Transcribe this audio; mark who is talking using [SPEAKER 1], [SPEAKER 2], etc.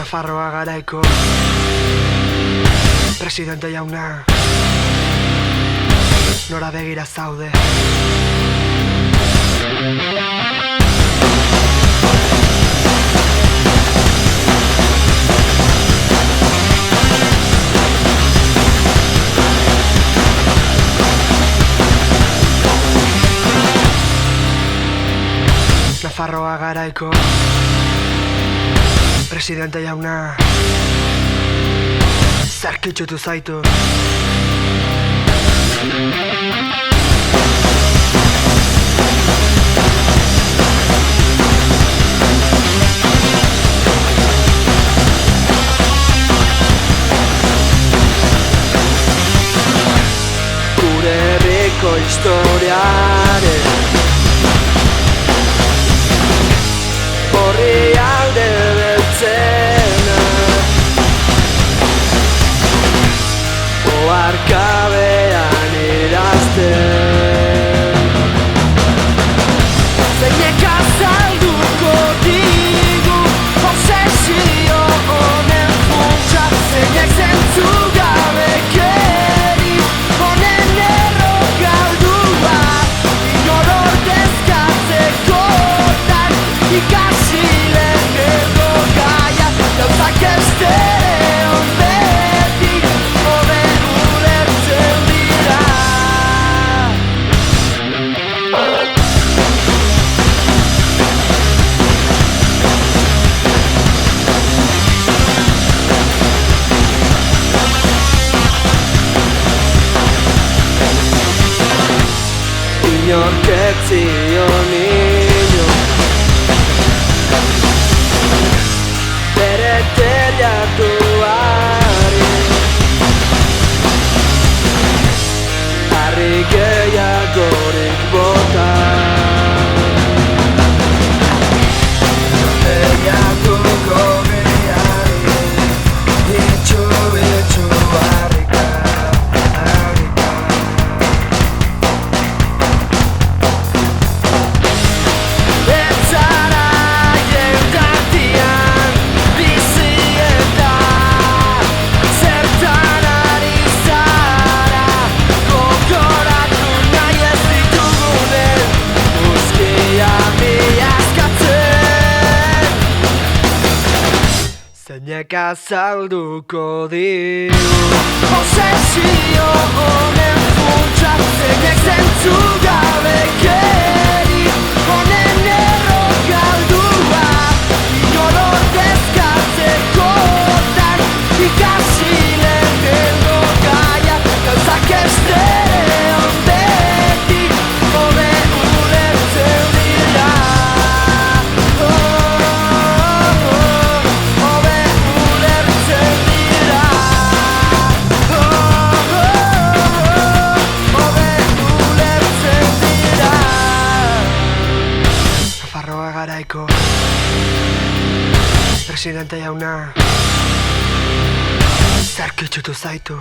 [SPEAKER 1] Nafarroa garaiko presidente jauna, nora begira zaude? Nafarroa garaiko presidente jauna, zarkitzutu zaitu. Gure herriko historiaren horri alde beltzena, oarkabean irazten. Zeinek azalduko digu obsesio honen funtsa, zeinek zentzugabekeri honen errokaldua, inor ordezkatzekotan ikasi lehenengo gaia, gauzak estereon beti hobe ulertzen dira. Inork ez zion inor bere teilatuari harri gehiagorik bota. Gehiagoko gehiari itxu harrika. Zeinek azalduko digu obsesio honen funtsa, zeinek zentzugabekeri honen errokaldua, inor ordezkatzekotan ikasi lehenengo gaia, gauzak estereon beti hobe ulertzen dira. Nafarroa garaiko presidente jauna, zarkitzutu zaitu.